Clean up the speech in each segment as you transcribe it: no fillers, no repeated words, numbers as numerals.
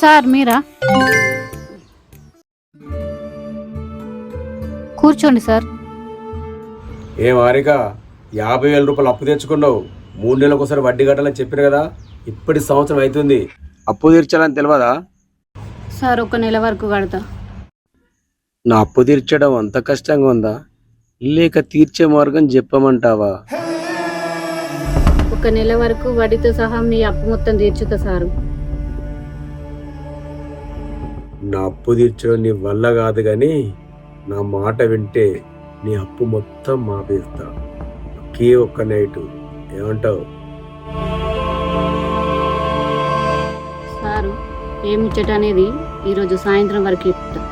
Sir మీరా? కూర్చోండి sir. ఏం హారిక 50,000 రూపాయలు అప్పు తెచ్చుకున్నావు, 3 నెలలకు ఒకసారి వడ్డీ కట్టాలని చెప్పిన కదా, ఇప్పటి సంవత్సరం అవుతుంది, అప్పు తీర్చాలని తెలియదా? సార్ 1 నెల వరకు కడతా. నా అప్పు తీర్చడం అంత కష్టంగా ఉందా, లేక తీర్చే మార్గం చెప్పమంటావా? 1 నెల వరకు వడ్డీతో సహా మీ అప్పు మొత్తం తీర్చుతా సారు. నా అప్పు తీర్చడం నీ వల్ల కాదు, కానీ నా మాట వింటే నీ అప్పు మొత్తం మాపేస్తా. ఒకే ఒక్క నైటు, ఏమంటావు? సారు ఏం ముచ్చట అనేది ఈరోజు సాయంత్రం వరకు చెప్తా.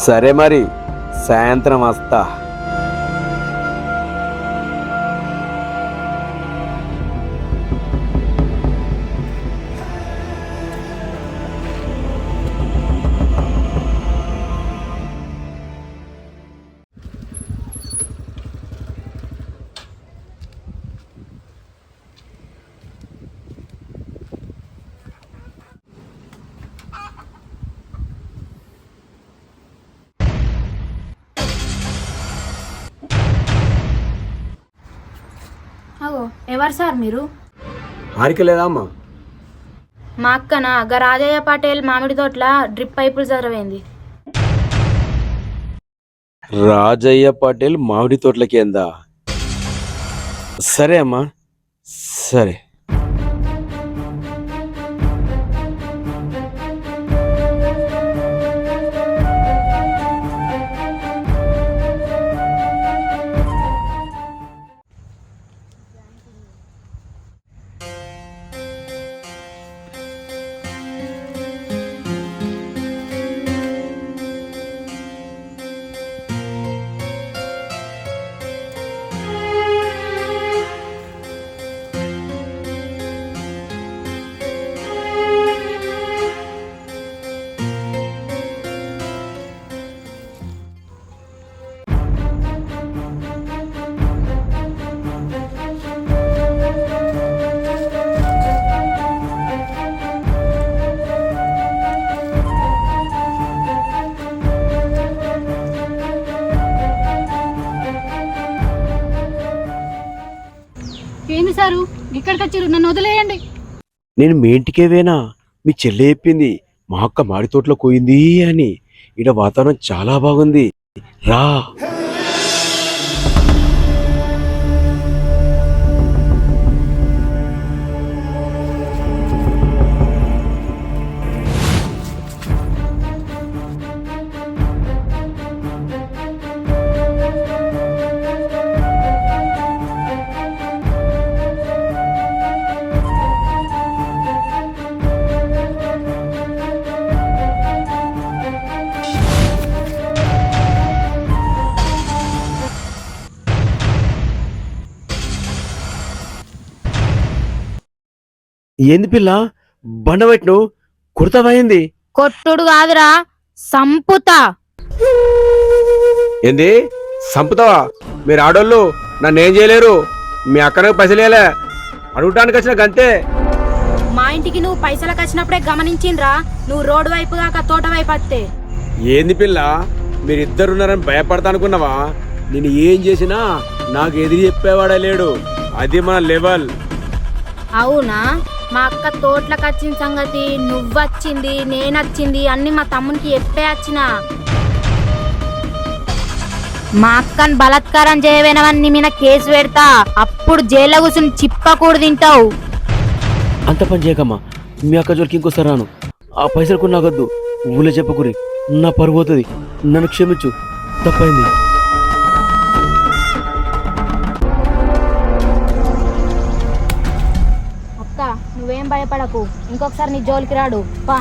సరే మరి, సాయంత్రం వస్తా. అగో ఎవరు సార్ మీరు? హారిక లేదా అమ్మా? మా అక్కన రాజయ్య పటేల్ మామిడి తోటల డ్రిప్ పైపులు చదవైంది. రాజయ్య పటేల్ మామిడి తోటలకి ఎందా? సరే అమ్మా, సరే. ఏంది సారు ఇక్కడికి వచ్చారు? నన్ను వదిలేయండి. నేను మీ ఇంటికేవేనా? మీ చెల్లె చెప్పింది మా అక్క మామిడి తోటలో పోయింది అని. ఈడ వాతావరణం చాలా బాగుంది, రా. ఏంది పిల్ల బండబెట్టు కుర్తమైంది? కొట్టుడు కాదురా, సంపుతా. ఏంది సంపుతావా? మీరు ఆడోళ్ళు నన్నేం చేయలేరు. మీ అక్కనకు పైసలేలే, అడగటానికి వచ్చిన గంతే. మా ఇంటికి నువ్వు పైసలకు వచ్చినప్పుడే గమనించిండ్రా, నువ్వు రోడ్డు వైపు కాక తోట వైపు వస్తే. ఏంది పిల్ల, మీరిద్దరున్నారని భయపడతా అనుకున్నావా? నేను ఏం చేసినా నాకు ఎదిరి చెప్పేవాడే లేడు, అది మన లెవెల్. అవునా? మా అక్క తోటలకు వచ్చిన సంగతి, నువ్వొచ్చింది నేనొచ్చింది అన్ని మా తమ్మునికి చెప్పే వచ్చిన. మా అక్కని బలాత్కారం చేయవేనవని మీద కేసు పెడతా, అప్పుడు జైల్లో కూర్చుని చిప్పకూడు తింటావు. అంత పని చేయకమ్మా, మీ అక్క జోలికి ఇంకోసారి రాను. ఆ పైసలు కూడా నాకొద్దు, ఊళ్ళో చెప్పకూరి, నా పరువు పోతుంది. నన్ను క్షమించు, తప్పైంది. అక్క నువ్వేం భయపడకు, ఇంకొకసారి నీ జోలికి రాడు. పా.